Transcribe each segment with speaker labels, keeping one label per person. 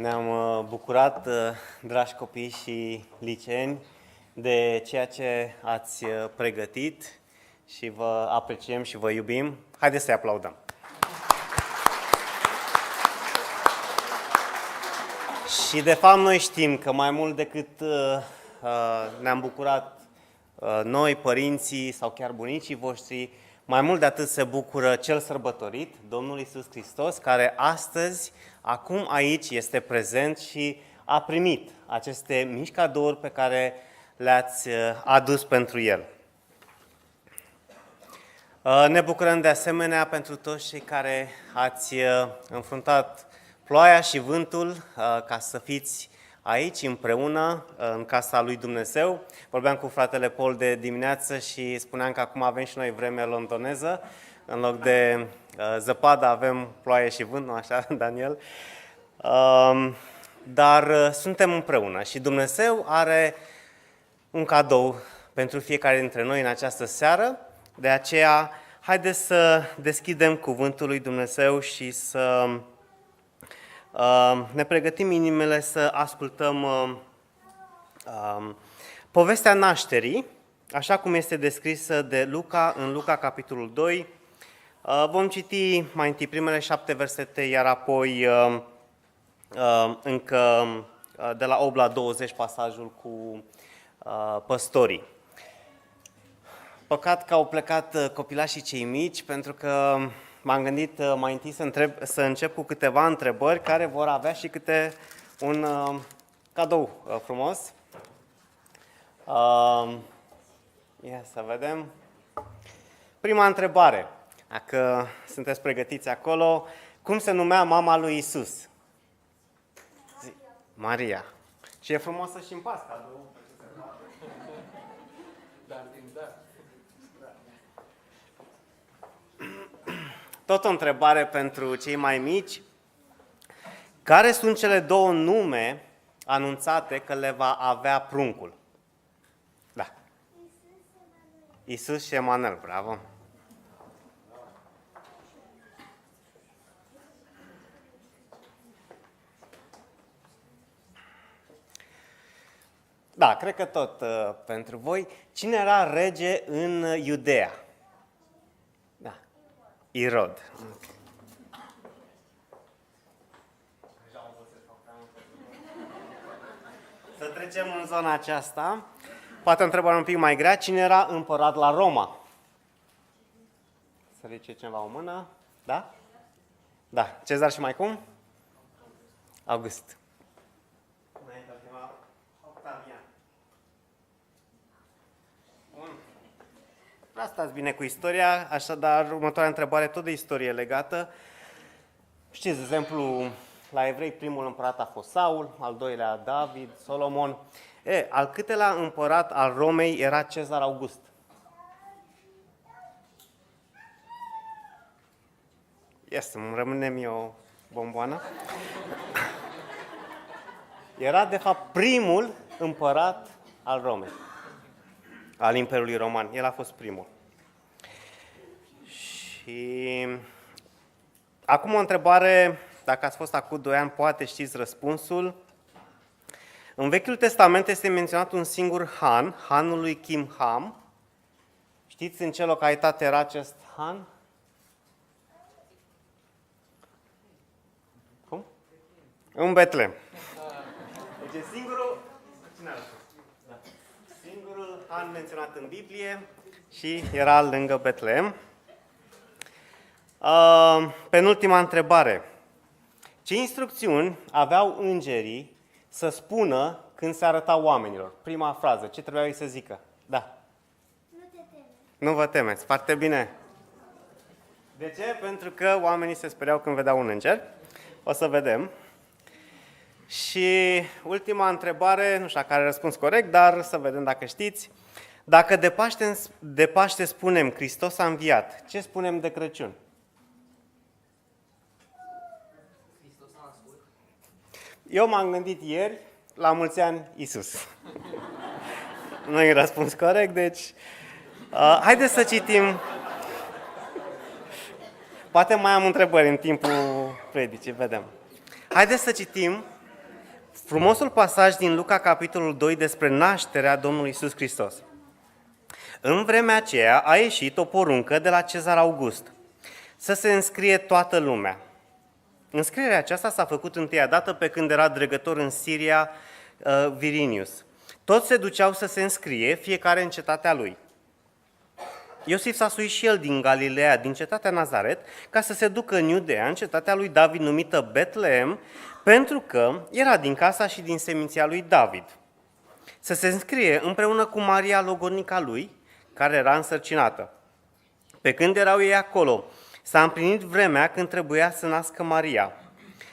Speaker 1: Ne-am bucurat, dragi copii și liceeni, de ceea ce ați pregătit și vă apreciem și vă iubim. Haideți să-i aplaudăm! Și de fapt noi știm că mai mult decât ne-am bucurat noi, părinții sau chiar bunicii voștri, mai mult de atât se bucură cel sărbătorit, Domnul Iisus Hristos, care astăzi, acum aici, este prezent și a primit aceste mici cadouri pe care le-ați adus pentru El. Ne bucurăm de asemenea pentru toți cei care ați înfruntat ploaia și vântul ca să fiți aici împreună în casa lui Dumnezeu. Vorbeam cu fratele Paul de dimineață și spuneam că acum avem și noi vreme londoneză. În loc de zăpadă avem ploaie și vânt, nu așa, Daniel? Dar suntem împreună și Dumnezeu are un cadou pentru fiecare dintre noi în această seară. De aceea, haideți să deschidem cuvântul lui Dumnezeu și să ne pregătim inimile să ascultăm povestea nașterii, așa cum este descrisă de Luca, în Luca, capitolul 2. Vom citi mai întâi primele 7 versete, iar apoi încă de la 8 la 20 pasajul cu păstorii. Păcat că au plecat copilașii cei mici, pentru că m-am gândit mai întâi să încep cu câteva întrebări care vor avea și câte un cadou frumos. Ia să vedem. Prima întrebare, dacă sunteți pregătiți acolo, cum se numea mama lui Isus? Maria. Și e frumos să-și împarți cadou. Tot o întrebare pentru cei mai mici. Care sunt cele două nume anunțate că le va avea pruncul? Da. Iisus și Emanuel, bravo. Da, cred că tot pentru voi. Cine era rege în Iudeea? Da. Irod. Okay. Să trecem în zona aceasta. Poate o întrebare un pic mai grea. Cine era împărat la Roma? Să ridice cineva o mână. Da? Da. Cezar și mai cum? August. Octavian. Bun. Stați bine cu istoria, așadar următoarea întrebare tot de istorie legată. Știți, de exemplu, la evrei primul împărat a fost Saul, al doilea David, Solomon. Al câtelea împărat al Romei era Cezar August. Îmi rămâne mie o bomboană. Era, de fapt, primul împărat al Romei, al Imperiului Roman. El a fost primul. Și acum o întrebare, dacă ați fost acum 2 ani, poate știți răspunsul. În Vechiul Testament este menționat un singur han, hanul lui Kimham. Știți în ce localitate era acest han? Cum? În Betlehem. Deci singurul han menționat în Biblie și era lângă Betlehem. Penultima întrebare. Ce instrucțiuni aveau îngerii să spună când se arătau oamenilor? Prima frază, ce trebuiau ei să zică? Da.
Speaker 2: Nu te temeți.
Speaker 1: Nu vă temeți, foarte bine. De ce? Pentru că oamenii se speriau când vedeau un înger. O să vedem. Și ultima întrebare, nu știu care răspuns corect, dar să vedem dacă știți. Dacă de Paște spunem Hristos a înviat, ce spunem de Crăciun? Eu m-am gândit ieri, la mulți ani, Iisus. Nu e răspuns corect, deci haideți să citim. Poate mai am întrebări în timpul predicii, vedem. Haideți să citim frumosul pasaj din Luca, capitolul 2, despre nașterea Domnului Iisus Hristos. În vremea aceea a ieșit o poruncă de la Cezar August să se înscrie toată lumea. Înscrierea aceasta s-a făcut întâia dată pe când era dregător în Siria Virinius. Toți se duceau să se înscrie, fiecare în cetatea lui. Iosif s-a suit și el din Galileea, din cetatea Nazaret, ca să se ducă în Iudeea, în cetatea lui David, numită Betlehem, pentru că era din casa și din seminția lui David. Să se înscrie împreună cu Maria, logodnica lui, care era însărcinată. Pe când erau ei acolo, s-a împlinit vremea când trebuia să nască Maria.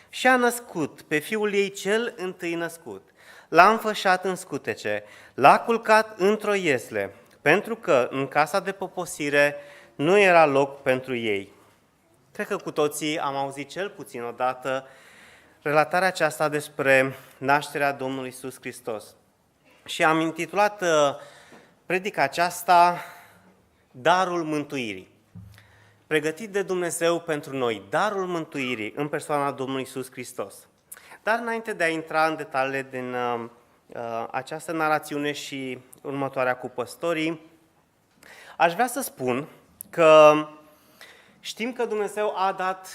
Speaker 1: Și a născut pe fiul ei cel întâi născut. L-a înfășat în scutece, l-a culcat într-o iesle, pentru că în casa de poposire nu era loc pentru ei. Cred că cu toții am auzit cel puțin odată relatarea aceasta despre nașterea Domnului Iisus Hristos. Și am intitulat predica aceasta Darul Mântuirii. Pregătit de Dumnezeu pentru noi, darul mântuirii în persoana Domnului Iisus Hristos. Dar înainte de a intra în detaliile din această narațiune și următoarea cu păstorii, aș vrea să spun că știm că Dumnezeu a dat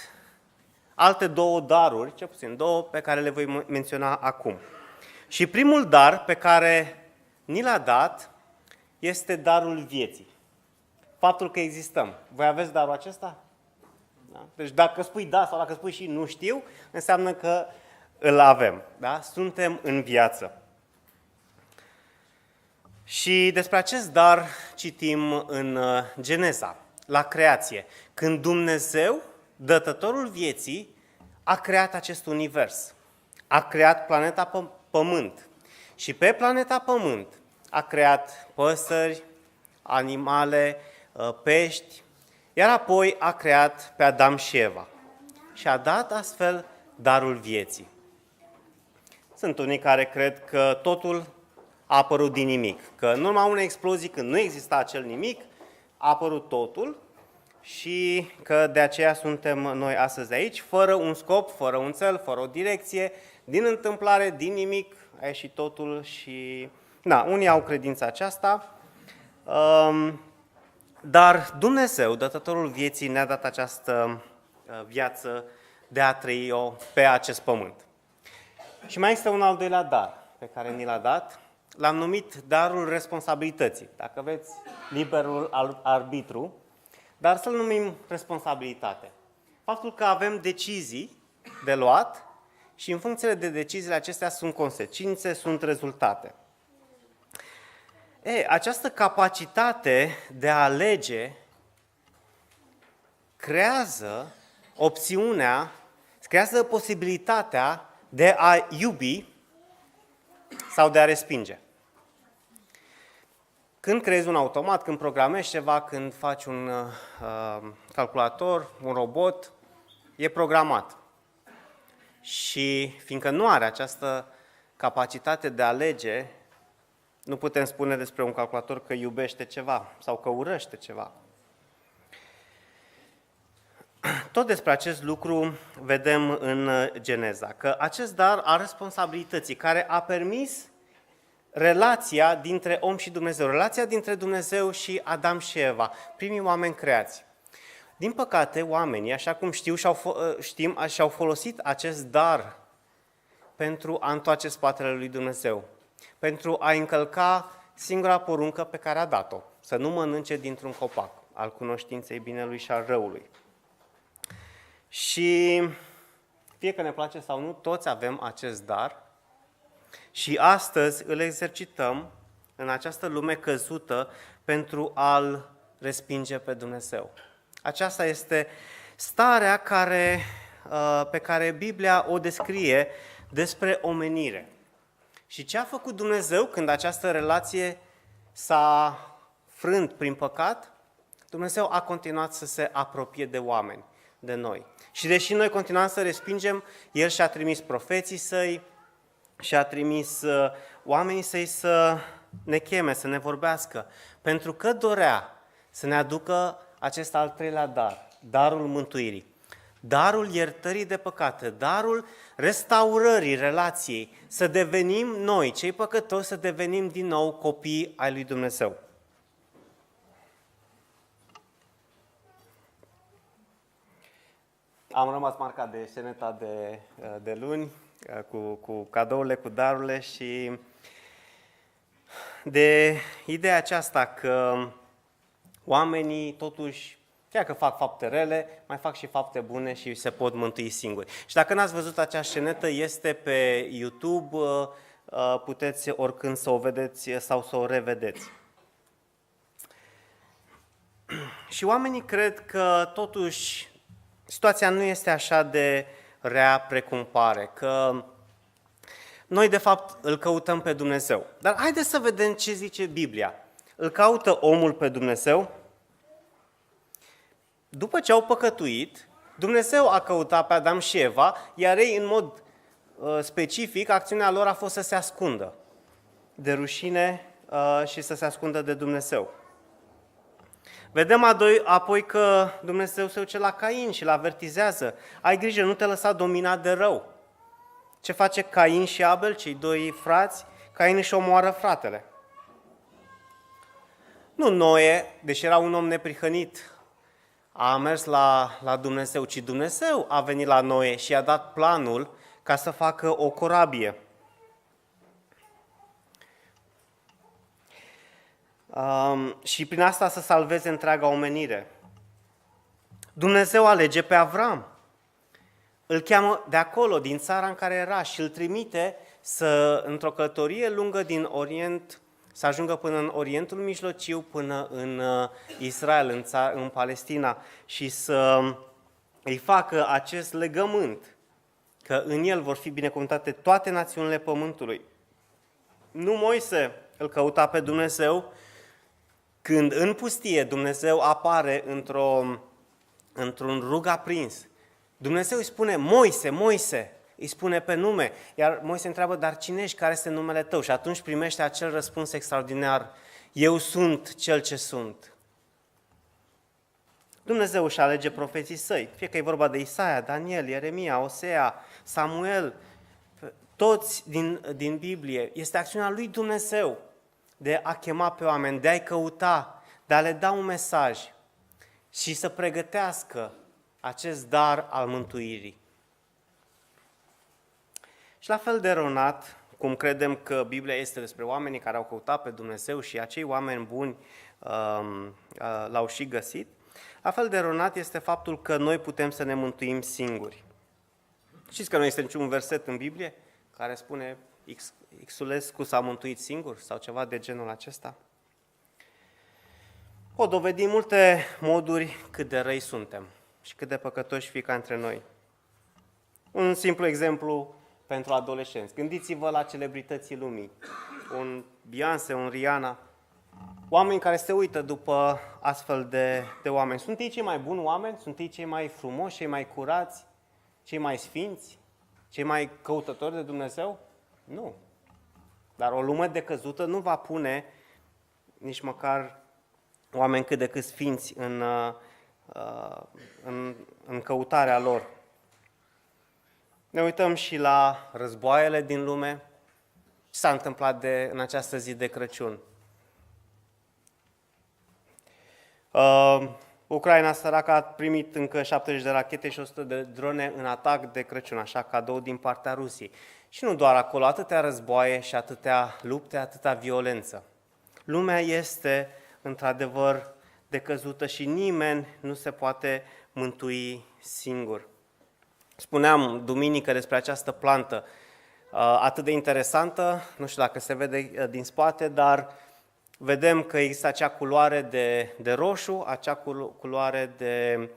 Speaker 1: alte două daruri, cel puțin două, pe care le voi menționa acum. Și primul dar pe care ni l-a dat este darul vieții. Faptul că existăm. Voi aveți darul acesta? Da? Deci dacă spui da sau dacă spui și nu știu, înseamnă că îl avem. Da? Suntem în viață. Și despre acest dar citim în Geneza, la creație, când Dumnezeu, dătătorul vieții, a creat acest univers. A creat planeta Pământ. Și pe planeta Pământ a creat păsări, animale, pești, iar apoi a creat pe Adam și Eva. Și a dat astfel darul vieții. Sunt unii care cred că totul a apărut din nimic, că în urma unei explozii, când nu exista acel nimic, a apărut totul și că de aceea suntem noi astăzi aici, fără un scop, fără un cel, fără o direcție, din întâmplare, din nimic, a ieșit totul și... unii au credința aceasta, dar Dumnezeu, dătătorul vieții, ne-a dat această viață de a trăi-o pe acest pământ. Și mai este un al doilea dar pe care ni l-a dat, l-am numit darul responsabilității. Dacă aveți liberul arbitru, dar să-l numim responsabilitate. Faptul că avem decizii de luat și în funcție de deciziile acestea sunt consecințe, sunt rezultate. Această capacitate de a alege creează opțiunea, creează posibilitatea de a iubi sau de a respinge. Când creezi un automat, când programezi ceva, când faci un calculator, un robot, e programat. Și fiindcă nu are această capacitate de a alege, nu putem spune despre un calculator că iubește ceva sau că urăște ceva. Tot despre acest lucru vedem în Geneza, că acest dar al responsabilității care a permis relația dintre om și Dumnezeu, relația dintre Dumnezeu și Adam și Eva, primii oameni creați. Din păcate, oamenii, așa cum știm, și-au folosit acest dar pentru a întoarce spatele lui Dumnezeu, pentru a încălca singura poruncă pe care a dat-o, să nu mănânce dintr-un copac al cunoștinței binelui și al răului. Și fie că ne place sau nu, toți avem acest dar și astăzi îl exercităm în această lume căzută pentru a-L respinge pe Dumnezeu. Aceasta este starea pe care Biblia o descrie despre omenire. Și ce a făcut Dumnezeu când această relație s-a frânt prin păcat? Dumnezeu a continuat să se apropie de oameni, de noi. Și deși noi continuam să respingem, El și-a trimis profeții Săi, și-a trimis oamenii Săi să ne cheme, să ne vorbească, pentru că dorea să ne aducă acest al treilea dar, darul mântuirii. darul iertării de păcate, darul restaurării relației, să devenim noi, cei păcătoși, să devenim din nou copii ai lui Dumnezeu. Am rămas marcat de sceneta de luni, cu cadourile, cu darurile și de ideea aceasta că oamenii totuși, chiar că fac fapte rele, mai fac și fapte bune și se pot mântui singuri. Și dacă n-ați văzut acea scenetă, este pe YouTube, puteți oricând să o vedeți sau să o revedeți. Și oamenii cred că totuși situația nu este așa de rea precum pare, că noi de fapt îl căutăm pe Dumnezeu. Dar haideți să vedem ce zice Biblia. Îl caută omul pe Dumnezeu? După ce au păcătuit, Dumnezeu a căutat pe Adam și Eva, iar ei, în mod specific, acțiunea lor a fost să se ascundă de rușine și să se ascundă de Dumnezeu. Vedem apoi că Dumnezeu se duce la Cain și îl avertizează. Ai grijă, nu te lăsa dominat de rău. Ce face Cain și Abel, cei doi frați? Cain își omoară fratele. Nu Noe, deși era un om neprihănit, a mers la Dumnezeu, ci Dumnezeu a venit la Noe și i-a dat planul ca să facă o corabie. Și prin asta să salveze întreaga omenire. Dumnezeu alege pe Avram. Îl cheamă de acolo, din țara în care era, și îl trimite într-o călătorie lungă din Orient, să ajungă până în Orientul Mijlociu, până în Israel, în Palestina, și să îi facă acest legământ, că în el vor fi binecuvântate toate națiunile pământului. Nu Moise îl căuta pe Dumnezeu, când în pustie Dumnezeu apare într-un rug aprins. Dumnezeu îi spune, Moise, Moise, îi spune pe nume, iar Moise întreabă, dar cine ești, care este numele tău? Și atunci primește acel răspuns extraordinar, eu sunt cel ce sunt. Dumnezeu își alege profeții săi, fie că e vorba de Isaia, Daniel, Ieremia, Osea, Samuel, toți din Biblie. Este acțiunea lui Dumnezeu de a chema pe oameni, de a-i căuta, de a le da un mesaj și să pregătească acest dar al mântuirii. Și la fel de eronat, cum credem că Biblia este despre oamenii care au căutat pe Dumnezeu și acei oameni buni l-au și găsit, la fel de eronat este faptul că noi putem să ne mântuim singuri. Știți că nu este niciun verset în Biblie care spune Xulescu s-a mântuit singur sau ceva de genul acesta? O dovedi multe moduri cât de răi suntem și cât de păcătoși fiecare dintre noi. Un simplu exemplu pentru adolescenți. Gândiți-vă la celebrității lumii. Un Beyoncé, un Rihanna. Oameni care se uită după astfel de oameni. Sunt ei cei mai buni oameni? Sunt ei cei mai frumoși, cei mai curați, cei mai sfinți, cei mai căutători de Dumnezeu? Nu. Dar o lume decăzută nu va pune nici măcar oameni cât de cât sfinți în căutarea lor. Ne uităm și la războaiele din lume. Ce s-a întâmplat în această zi de Crăciun? Ucraina săracă a primit încă 70 de rachete și 100 de drone în atac de Crăciun, așa, cadou din partea Rusiei. Și nu doar acolo, atâtea războaie și atâtea lupte, atâta violență. Lumea este, într-adevăr, decăzută și nimeni nu se poate mântui singur. Spuneam duminică despre această plantă atât de interesantă, nu știu dacă se vede din spate, dar vedem că există acea culoare de roșu, acea culoare de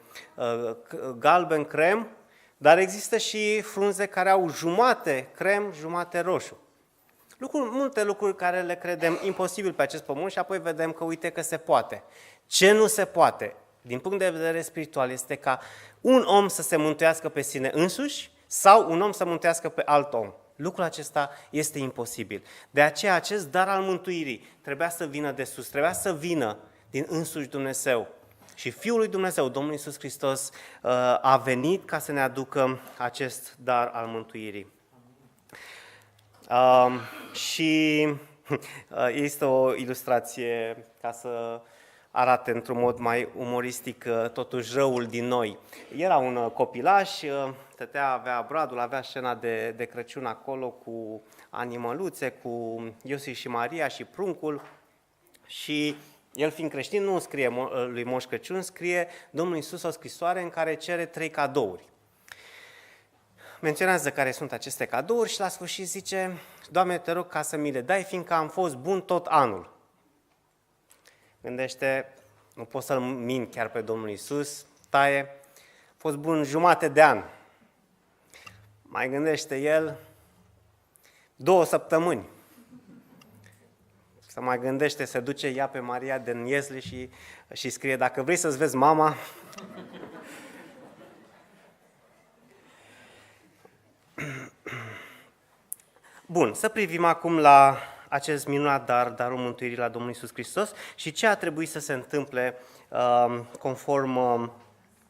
Speaker 1: galben, crem, dar există și frunze care au jumate crem, jumate roșu. Multe lucruri care le credem imposibil pe acest pământ și apoi vedem că uite că se poate. Ce nu se poate, din punct de vedere spiritual, este ca un om să se mântuiască pe sine însuși sau un om să mântuiască pe alt om. Lucrul acesta este imposibil. De aceea acest dar al mântuirii trebuia să vină de sus, trebuia să vină din însuși Dumnezeu. și Fiul lui Dumnezeu, Domnul Iisus Hristos, a venit ca să ne aducă acest dar al mântuirii. Și este o ilustrație ca să arate într-un mod mai umoristic totuși răul din noi. Era un copilaș, stătea, avea bradul, avea scena de Crăciun acolo cu animăluțe, cu Iosif și Maria și pruncul și el fiind creștin nu scrie lui Moș Crăciun, scrie Domnul Iisus o scrisoare în care cere 3 cadouri. Menționează care sunt aceste cadouri și la sfârșit zice, Doamne, te rog ca să mi le dai, fiindcă am fost bun tot anul. Gândește, nu pot să-L mint chiar pe Domnul Iisus, taie, a fost bun jumate de an. Mai gândește el, 2 săptămâni. Se mai gândește, se duce, ia pe Maria din Iesle și scrie, dacă vrei să-ți vezi mama, bun, să privim acum la acest minunat dar, darul mântuirii la Domnul Iisus Hristos și ce a trebuit să se întâmple conform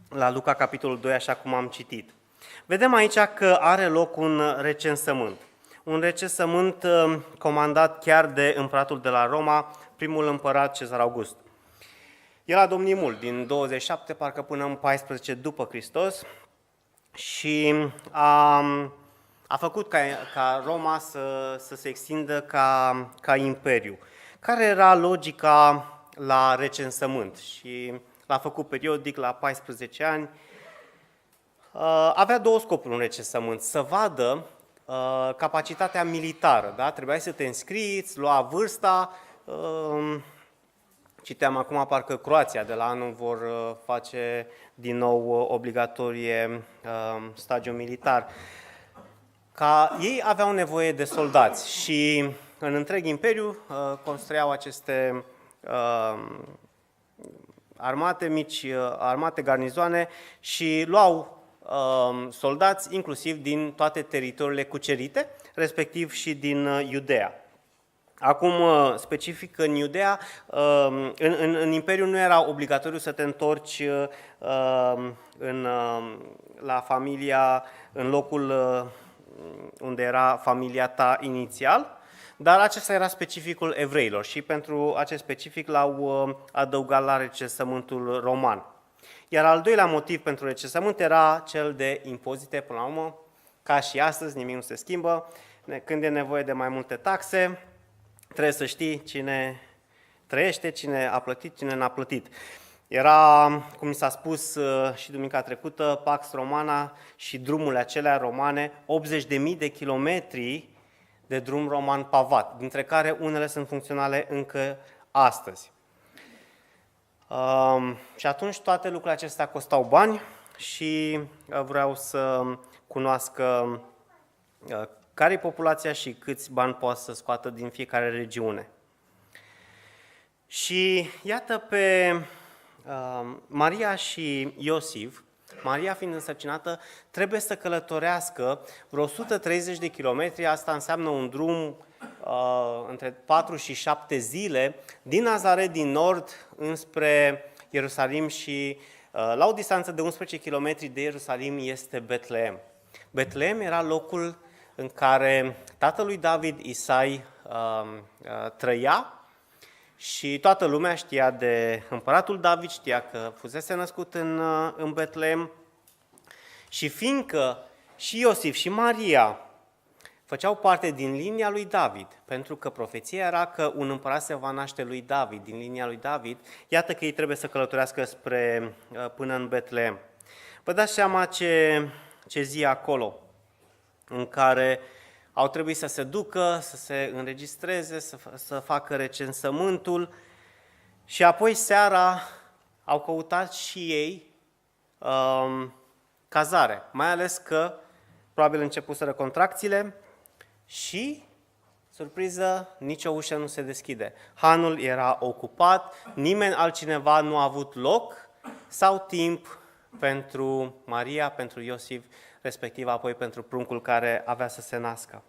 Speaker 1: la Luca, capitolul 2, așa cum am citit. Vedem aici că are loc un recensământ comandat chiar de împăratul de la Roma, primul împărat Cezar August. El a domnit mult, din 27 parcă până în 14 după Hristos și a făcut ca Roma să se extindă ca imperiu. Care era logica la recensământ? Și l-a făcut periodic la 14 ani. Avea 2 scopuri un recensământ. Să vadă capacitatea militară. Da? Trebuia să te înscrii, îți lua vârsta. Citeam acum, parcă Croația de la anul vor face din nou obligatorie stagiul militar. Ca ei aveau nevoie de soldați și în întreg imperiu construiau aceste armate mici, armate garnizoane și luau soldați inclusiv din toate teritoriile cucerite, respectiv și din Iudea. Acum, specific în Iudea, în Imperiu nu era obligatoriu să te întorci la familia, în locul unde era familia ta inițial, dar acesta era specificul evreilor și pentru acest specific l-au adăugat la recensământul roman. Iar al doilea motiv pentru recensământ era cel de impozite, până la urmă, ca și astăzi, nimic nu se schimbă, când e nevoie de mai multe taxe, trebuie să știi cine trăiește, cine a plătit, cine n-a plătit. Era, cum mi s-a spus și duminica trecută, Pax Romana și drumurile acelea romane, 80.000 de kilometri de drum roman pavat, dintre care unele sunt funcționale încă astăzi. Și atunci toate lucrurile acestea costau bani și vreau să cunoască care e populația și câți bani poate să scoată din fiecare regiune. Și iată pe Maria și Iosif, Maria fiind însărcinată, trebuie să călătorească vreo 130 de kilometri, asta înseamnă un drum între 4 și 7 zile, din Nazaret din nord înspre Ierusalim și la o distanță de 11 km de Ierusalim este Betleem. Betleem era locul în care tatălui David, Isai, trăia și toată lumea știa de împăratul David, știa că fusese născut în Betleem și fiindcă și Iosif și Maria făceau parte din linia lui David, pentru că profeția era că un împărat se va naște lui David, din linia lui David, iată că ei trebuie să călătorească până în Betleem. Vă dați seama ce zi acolo, în care au trebuit să se ducă, să se înregistreze, să facă recensământul și apoi seara au căutat și ei cazare, mai ales că probabil începuseră contracțiile și, surpriză, nicio ușă nu se deschide. Hanul era ocupat, nimeni altcineva nu a avut loc sau timp pentru Maria, pentru Iosif, respectiv apoi pentru pruncul care avea să se nască.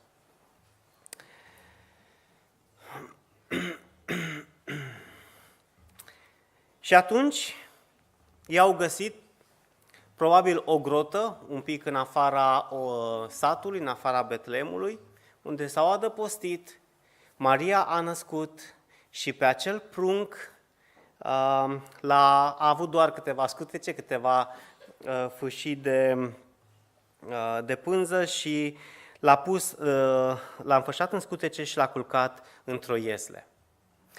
Speaker 1: Și atunci Ei au găsit probabil o grotă, un pic în afara satului, în afara Betleemului, unde s-au adăpostit, Maria a născut și pe acel prunc a avut doar câteva scutece, câteva fâșii de pânză și l-a înfășat în scutece și l-a culcat într-o iesle.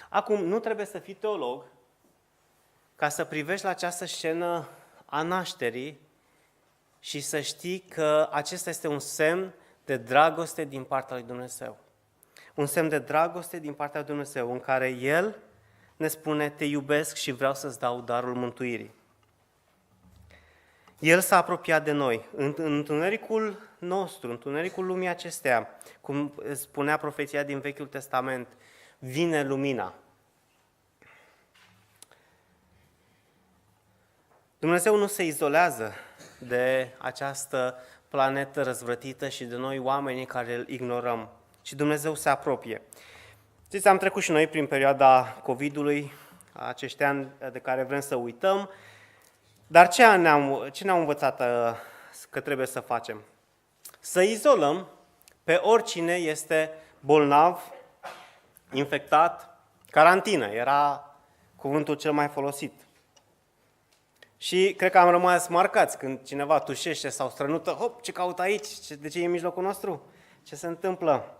Speaker 1: Acum, nu trebuie să fii teolog ca să privești la această scenă a nașterii și să știi că acesta este un semn de dragoste din partea lui Dumnezeu. Un semn de dragoste din partea lui Dumnezeu, în care El ne spune, te iubesc și vreau să-ți dau darul mântuirii. El s-a apropiat de noi. În întunericul nostru, în întunericul lumii acesteia, cum spunea profeția din Vechiul Testament, vine lumina. Dumnezeu nu se izolează de această planetă răzvrătită și de noi oamenii care îl ignorăm, ci Dumnezeu se apropie. Știți, am trecut și noi prin perioada COVID-ului, acești ani de care vrem să uităm, dar ce ne-au învățat că trebuie să facem? Să izolăm pe oricine este bolnav, infectat, carantină, era cuvântul cel mai folosit. Și cred că am rămas marcați când cineva tușește sau strănută, hop, ce caută aici? De ce e în mijlocul nostru? Ce se întâmplă?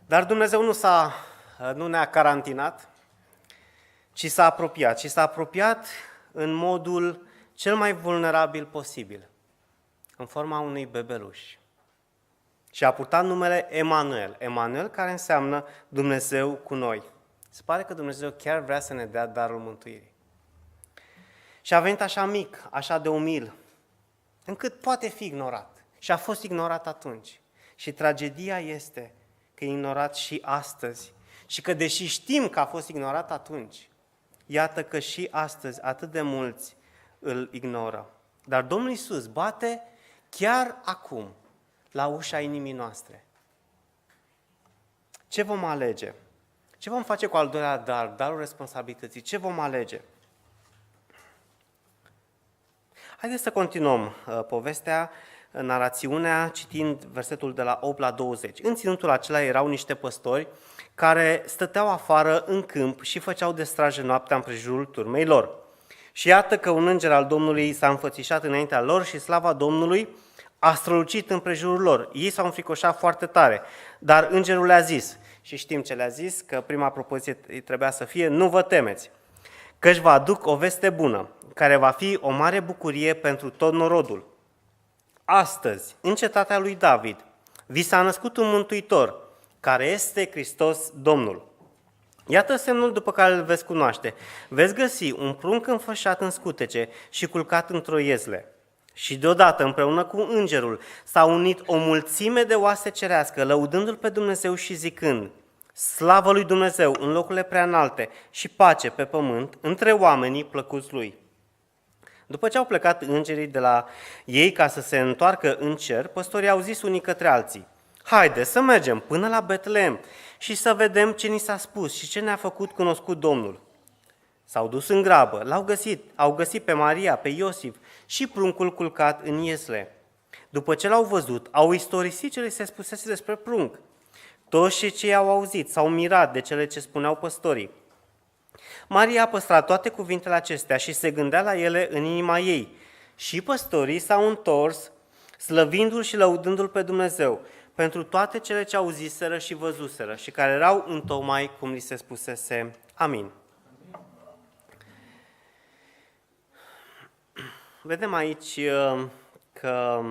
Speaker 1: Dar Dumnezeu nu ne-a carantinat, ci s-a apropiat. Și s-a apropiat în modul cel mai vulnerabil posibil, în forma unui bebeluș. Și a purtat numele Emanuel. Emanuel care înseamnă Dumnezeu cu noi. Se pare că Dumnezeu chiar vrea să ne dea darul mântuirii. Și a venit așa mic, așa de umil, încât poate fi ignorat. Și a fost ignorat atunci. Și tragedia este că e ignorat și astăzi. Și că deși știm că a fost ignorat atunci, iată că și astăzi atât de mulți îl ignoră. Dar Domnul Iisus bate chiar acum la ușa inimii noastre. Ce vom alege? Ce vom face cu al doilea dar, darul responsabilității? Ce vom alege? Haideți să continuăm povestea, narațiunea, citind versetul de la 8 la 20. În ținutul acela erau niște păstori care stăteau afară în câmp și făceau de strajă noaptea împrejurul turmei lor. Și iată că un înger al Domnului s-a înfățișat înaintea lor și slava Domnului a strălucit împrejurul lor. Ei s-au înfricoșat foarte tare, dar îngerul le-a zis, și știm ce le-a zis, că prima propoziție trebuia să fie, nu vă temeți, căci vă aduc o veste bună, care va fi o mare bucurie pentru tot norodul. Astăzi, în cetatea lui David, vi s-a născut un mântuitor, care este Hristos Domnul. Iată semnul după care îl veți cunoaște. Veți găsi un prunc înfășat în scutece și culcat într-o iezle. Și deodată, împreună cu îngerul, s-a unit o mulțime de oase cerească, lăudându-L pe Dumnezeu și zicând, slavă lui Dumnezeu în locurile preanalte și pace pe pământ între oamenii plăcuți Lui. După ce au plecat îngerii de la ei ca să se întoarcă în cer, păstorii au zis unii către alții, haide să mergem până la Betleem și să vedem ce ni s-a spus și ce ne-a făcut cunoscut Domnul. S-au dus în grabă, au găsit pe Maria, pe Iosif și pruncul culcat în iesle. După ce l-au văzut, au istorisit ce li se spusese despre prunc. Toți cei au auzit s-au mirat de cele ce spuneau păstorii. Maria a păstrat toate cuvintele acestea și se gândea la ele în inima ei. Și păstorii s-au întors, slăvindu-L și lăudându-L pe Dumnezeu, pentru toate cele ce auziseră și văzuseră și care erau întocmai cum li se spusese. Amin. Vedem aici că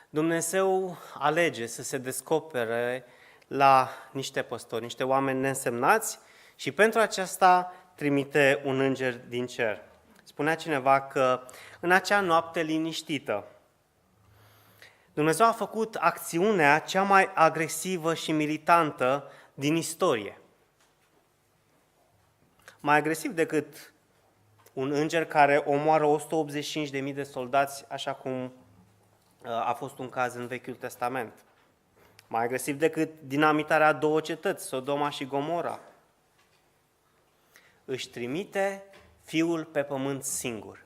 Speaker 1: Dumnezeu alege să se descopere la niște păstori, niște oameni neînsemnați și pentru aceasta trimite un înger din cer. Spunea cineva că în acea noapte liniștită, Dumnezeu a făcut acțiunea cea mai agresivă și militantă din istorie. Mai agresiv decât un înger care omoară 185.000 de soldați, așa cum a fost un caz în Vechiul Testament. Mai agresiv decât dinamitarea a două cetăți, Sodoma și Gomora. Își trimite Fiul pe pământ singur.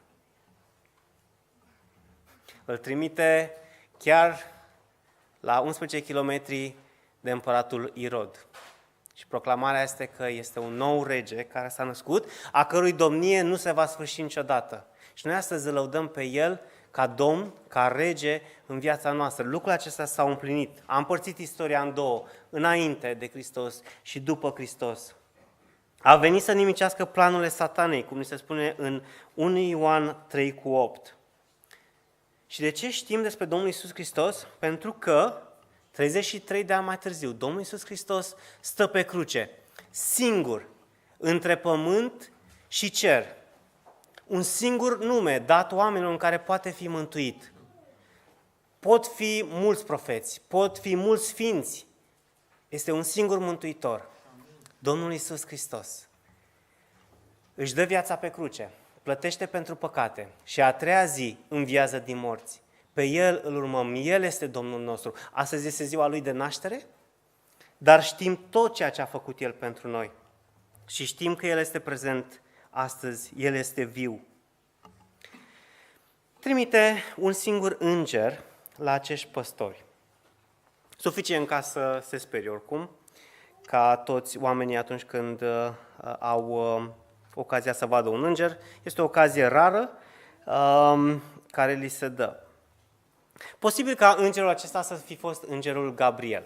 Speaker 1: Îl trimite chiar la 11 km de împăratul Irod. Și proclamarea este că este un nou rege care s-a născut, a cărui domnie nu se va sfârși niciodată. Și noi astăzi îl lăudăm pe el ca domn, ca rege în viața noastră. Lucrul acesta s-a împlinit. A împărțit istoria în două, înainte de Hristos și după Hristos. A venit să nimicească planurile satanei, cum ni se spune în 1 Ioan 3:8. Și de ce știm despre Domnul Iisus Hristos? Pentru că 33 de ani mai târziu, Domnul Iisus Hristos stă pe cruce, singur, între pământ și cer. Un singur nume dat oamenilor în care poate fi mântuit. Pot fi mulți profeți, pot fi mulți sfinți. Este un singur mântuitor, Domnul Iisus Hristos. Își dă viața pe cruce, plătește pentru păcate și a treia zi înviază din morți. Pe El îl urmăm, El este Domnul nostru. Astăzi este ziua Lui de naștere, dar știm tot ceea ce a făcut El pentru noi. Și știm că El este prezent astăzi, El este viu. Trimite un singur înger la acești păstori. Suficient ca să se sperie oricum, ca toți oamenii atunci când au ocazia să vadă un înger. Este o ocazie rară care li se dă. Posibil ca îngerul acesta să fi fost îngerul Gabriel.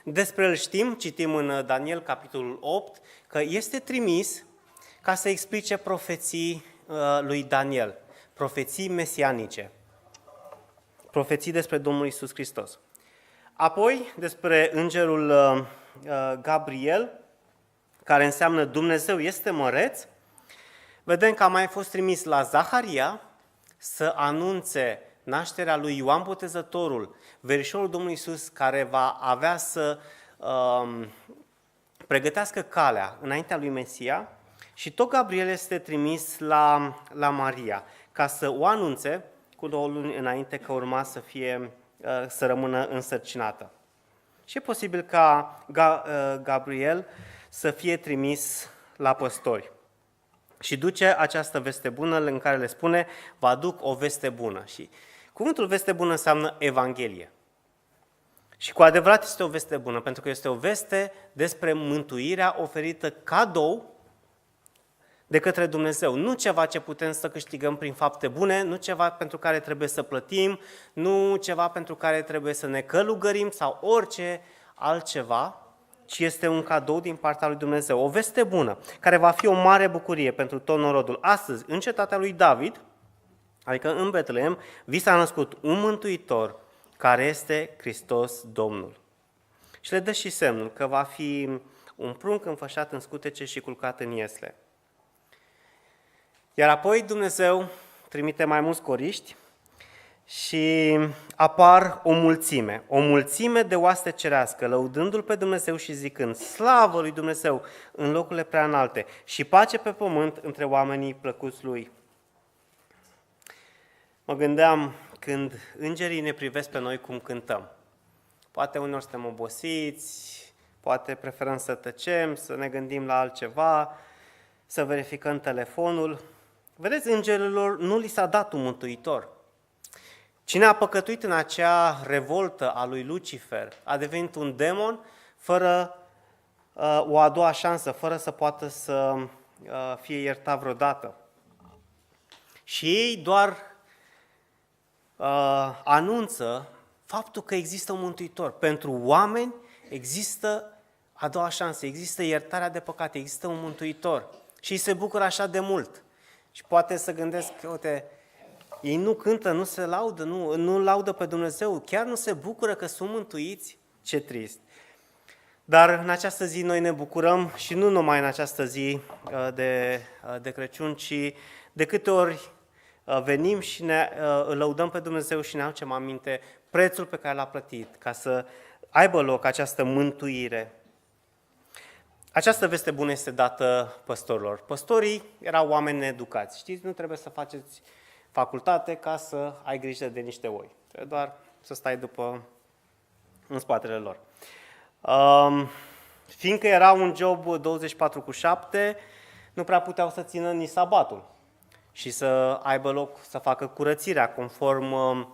Speaker 1: Despre el știm, citim în Daniel, capitolul 8, că este trimis ca să explice profeții lui Daniel, profeții mesianice, profeții despre Domnul Iisus Hristos. Apoi, despre îngerul Gabriel, care înseamnă Dumnezeu este măreț, vedem că a mai fost trimis la Zaharia să anunțe nașterea lui Ioan Botezătorul, verișorul Domnului Iisus, care va avea să pregătească calea înaintea lui Mesia, și tot Gabriel este trimis la Maria, ca să o anunțe cu 2 luni înainte că urma să rămână însărcinată. Și e posibil ca Gabriel să fie trimis la păstori. Și duce această veste bună în care le spune, vă aduc o veste bună. Și cuvântul veste bună înseamnă Evanghelie. Și cu adevărat este o veste bună, pentru că este o veste despre mântuirea oferită cadou de către Dumnezeu. Nu ceva ce putem să câștigăm prin fapte bune, nu ceva pentru care trebuie să plătim, nu ceva pentru care trebuie să ne călugărim sau orice altceva, ci este un cadou din partea lui Dumnezeu. O veste bună, care va fi o mare bucurie pentru tot norodul. Astăzi, în cetatea lui David, adică în Betlehem, vi s-a născut un mântuitor care este Hristos Domnul. Și le dă și semnul că va fi un prunc înfășat în scutece și culcat în iesle. Iar apoi Dumnezeu trimite mai mulți coriști și apar o mulțime de oaste cerească, lăudându-L pe Dumnezeu și zicând, slavă lui Dumnezeu în locurile prea înalte și pace pe pământ între oamenii plăcuți Lui. Mă gândeam când îngerii ne privesc pe noi cum cântăm. Poate uneori suntem obosiți, poate preferăm să tăcem, să ne gândim la altceva, să verificăm telefonul. Vedeți, îngerilor nu li s-a dat un mântuitor. Cine a păcătuit în acea revoltă a lui Lucifer a devenit un demon fără o a doua șansă, fără să poată să fie iertat vreodată. Și ei doar anunță faptul că există un mântuitor. Pentru oameni există a doua șansă, există iertarea de păcate, există un mântuitor. Și ei se bucură așa de mult. Și poate să gândesc, uite, ei nu cântă, nu se laudă, nu laudă pe Dumnezeu, chiar nu se bucură că sunt mântuiți, ce trist. Dar în această zi noi ne bucurăm și nu numai în această zi de Crăciun, ci de câte ori venim și îl lăudăm pe Dumnezeu și ne aducem aminte prețul pe care l-a plătit ca să aibă loc această mântuire. Această veste bună este dată păstorilor. Păstorii erau oameni needucați. Știți, nu trebuie să faceți facultate ca să ai grijă de niște oi. Trebuie doar să stai în spatele lor. Fiindcă era un job 24/7, nu prea puteau să țină nici sabatul și să aibă loc să facă curățirea conform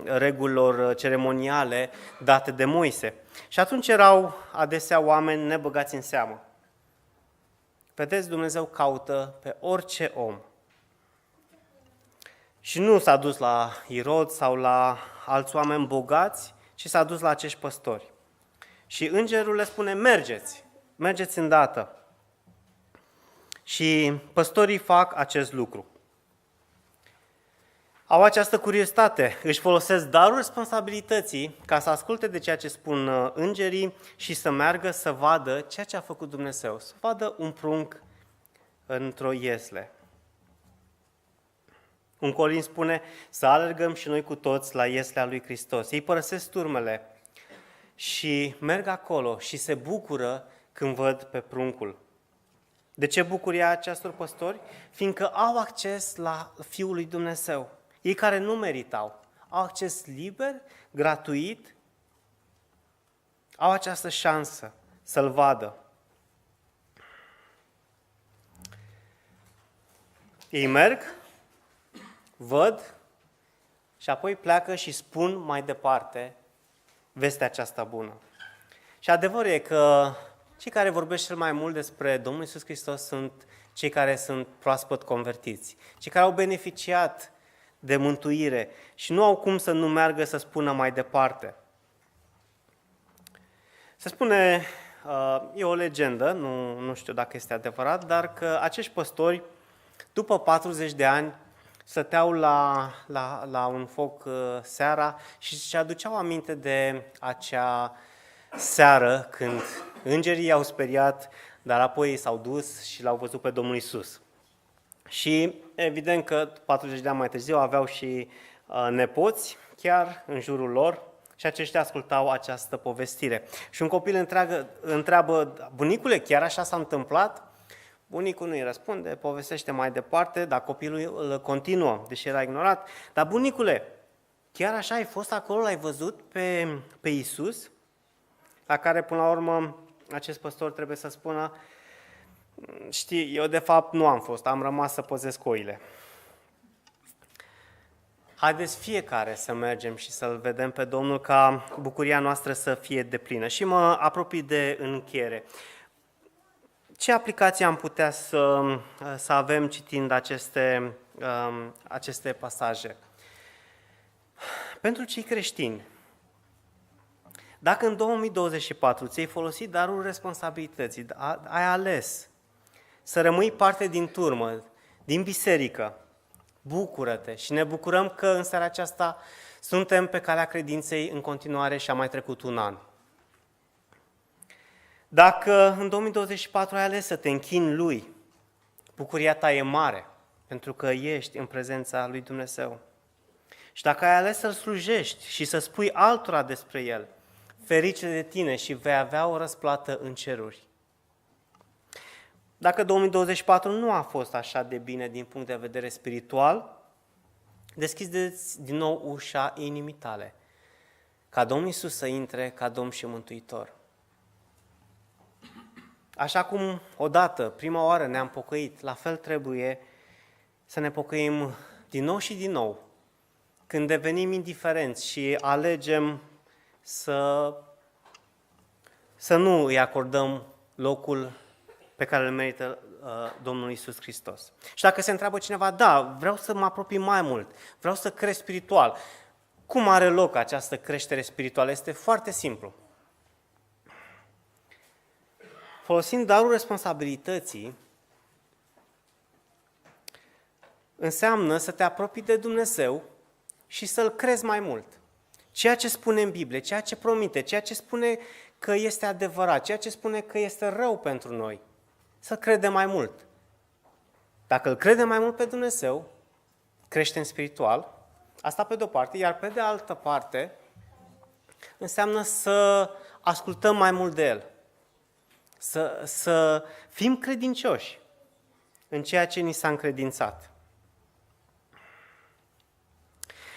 Speaker 1: regulilor ceremoniale date de Moise. Și atunci erau adesea oameni nebăgați în seamă. Vedeți, Dumnezeu caută pe orice om. Și nu s-a dus la Irod sau la alți oameni bogați, ci s-a dus la acești păstori. Și îngerul le spune, mergeți îndată. Și păstorii fac acest lucru. Au această curiozitate, își folosesc darul responsabilității ca să asculte de ceea ce spun îngerii și să meargă să vadă ceea ce a făcut Dumnezeu, să vadă un prunc într-o iesle. Un colin spune să alergăm și noi cu toți la ieslea lui Hristos. Ei părăsesc turmele și merg acolo și se bucură când văd pe pruncul. De ce bucuria acestor păstori? Fiindcă au acces la Fiul lui Dumnezeu. Ei care nu meritau, au acces liber, gratuit, au această șansă să-L vadă. Ei merg, văd și apoi pleacă și spun mai departe vestea aceasta bună. Și adevărul e că cei care vorbesc cel mai mult despre Domnul Iisus Hristos sunt cei care sunt proaspăt convertiți, cei care au beneficiat de mântuire și nu au cum să nu meargă să spună mai departe. Se spune, e o legendă, nu știu dacă este adevărat, dar că acești păstori, după 40 de ani, stăteau la un foc seara și își aduceau aminte de acea seară când îngerii i-au speriat, dar apoi s-au dus și l-au văzut pe Domnul Iisus. Și evident că 40 de ani mai târziu aveau și nepoți chiar în jurul lor și aceștia ascultau această povestire. Și un copil întreabă, bunicule, chiar așa s-a întâmplat? Bunicul nu îi răspunde, povestește mai departe, dar copilul îl continuă, deși era ignorat. Dar bunicule, chiar așa ai fost acolo, l-ai văzut pe Iisus? La care, până la urmă, acest păstor trebuie să spună, știi, eu de fapt nu am fost, am rămas să păzesc oile. Haideți fiecare să mergem și să-L vedem pe Domnul ca bucuria noastră să fie deplină. Și mă apropii de încheiere. Ce aplicații am putea să avem citind aceste pasaje? Pentru cei creștini, dacă în 2024 ți-ai folosit darul responsabilității, ai ales să rămâi parte din turmă, din biserică, bucură-te și ne bucurăm că în seara aceasta suntem pe calea credinței în continuare și a mai trecut un an. Dacă în 2024 ai ales să te închini Lui, bucuria ta e mare, pentru că ești în prezența lui Dumnezeu. Și dacă ai ales să-L slujești și să spui altora despre El, ferice de tine și vei avea o răsplată în ceruri. Dacă 2024 nu a fost așa de bine din punct de vedere spiritual, deschideți din nou ușa inimii tale, ca Domnul Iisus să intre ca Domn și Mântuitor. Așa cum odată, prima oară ne-am pocăit, la fel trebuie să ne pocăim din nou și din nou, când devenim indiferenți și alegem să nu îi acordăm locul pe care îl merită Domnul Iisus Hristos. Și dacă se întreabă cineva, da, vreau să mă apropii mai mult, vreau să cresc spiritual, cum are loc această creștere spirituală? Este foarte simplu. Folosind darul responsabilității, înseamnă să te apropii de Dumnezeu și să-L crezi mai mult. Ceea ce spune în Biblie, ceea ce promite, ceea ce spune că este adevărat, ceea ce spune că este rău pentru noi, să credem mai mult. Dacă îl credem mai mult pe Dumnezeu, creștem spiritual, asta pe de-o parte, iar pe de altă parte înseamnă să ascultăm mai mult de El, să fim credincioși în ceea ce ni s-a încredințat.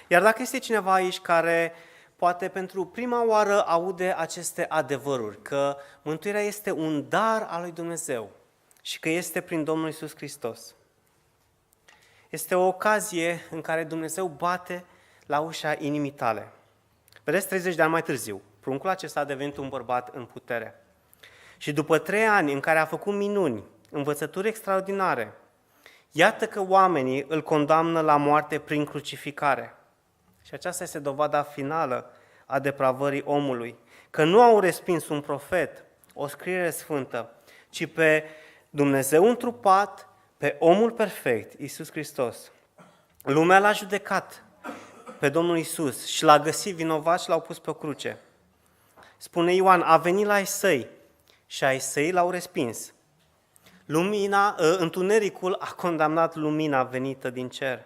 Speaker 1: Iar dacă este cineva aici care poate pentru prima oară aude aceste adevăruri, că mântuirea este un dar al lui Dumnezeu, și că este prin Domnul Iisus Hristos. Este o ocazie în care Dumnezeu bate la ușa inimii tale. Vedeți, 30 de ani mai târziu, pruncul acesta a devenit un bărbat în putere. Și după 3 ani în care a făcut minuni, învățături extraordinare, iată că oamenii îl condamnă la moarte prin crucificare. Și aceasta este dovada finală a depravării omului, că nu au respins un profet, o scriere sfântă, ci pe Dumnezeu întrupat, pe omul perfect, Iisus Hristos. Lumea l-a judecat pe Domnul Iisus și l-a găsit vinovat și l-au pus pe o cruce. Spune Ioan, a venit la ai săi și ai săi l-au respins. Întunericul a condamnat lumina venită din cer.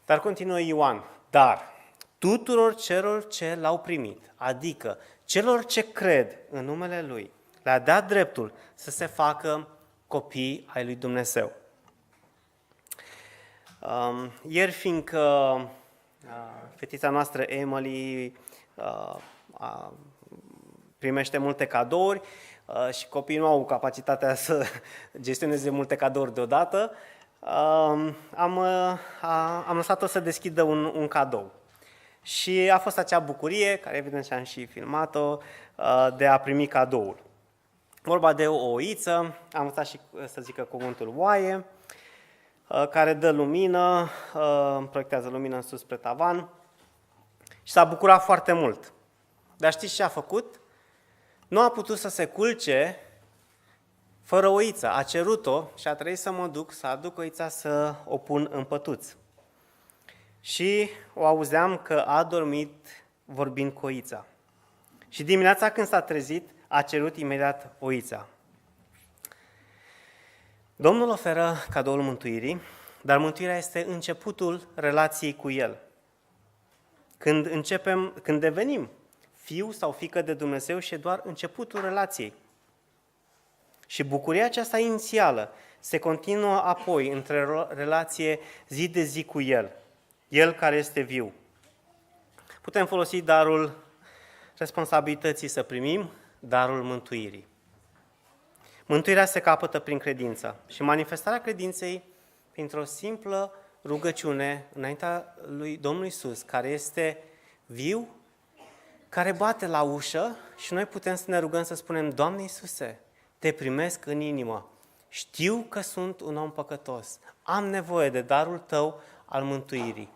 Speaker 1: Dar continuă Ioan, dar tuturor celor ce l-au primit, adică celor ce cred în numele Lui, le-a dat dreptul să se facă copii ai lui Dumnezeu. Ieri, fiindcă fetița noastră Emily primește multe cadouri și copiii nu au capacitatea să gestioneze multe cadouri deodată, am lăsat-o să deschidă un cadou. Și a fost acea bucurie, care evident și-am și filmat-o, de a primi cadoul. Vorba de o oiță, am învățat și să zică cuvântul oaie, care dă lumină, proiectează lumină în sus spre tavan și s-a bucurat foarte mult. Dar știți ce a făcut? Nu a putut să se culce fără oiță. A cerut-o și a trebuit să mă duc să aduc oița să o pun în pătuț. Și o auzeam că a dormit vorbind cu oița. Și dimineața când s-a trezit, a cerut imediat oița. Domnul oferă cadoul mântuirii, dar mântuirea este începutul relației cu El. Când devenim fiu sau fiică de Dumnezeu și e doar începutul relației. Și bucuria aceasta inițială se continuă apoi între relație zi de zi cu El, El care este viu. Putem folosi darul responsabilității să primim darul mântuirii. Mântuirea se capătă prin credință și manifestarea credinței printr-o simplă rugăciune înaintea lui Domnul Iisus, care este viu, care bate la ușă și noi putem să ne rugăm să spunem, Doamne Iisuse, te primesc în inimă, știu că sunt un om păcătos, am nevoie de darul Tău al mântuirii.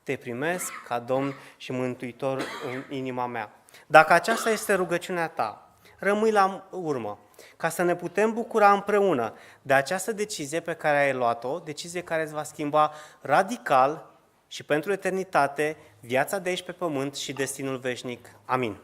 Speaker 1: Te primesc ca Domn și Mântuitor în inima mea. Dacă aceasta este rugăciunea ta, rămâi la urmă, ca să ne putem bucura împreună de această decizie pe care ai luat-o, decizie care îți va schimba radical și pentru eternitate viața de aici pe pământ și destinul veșnic. Amin.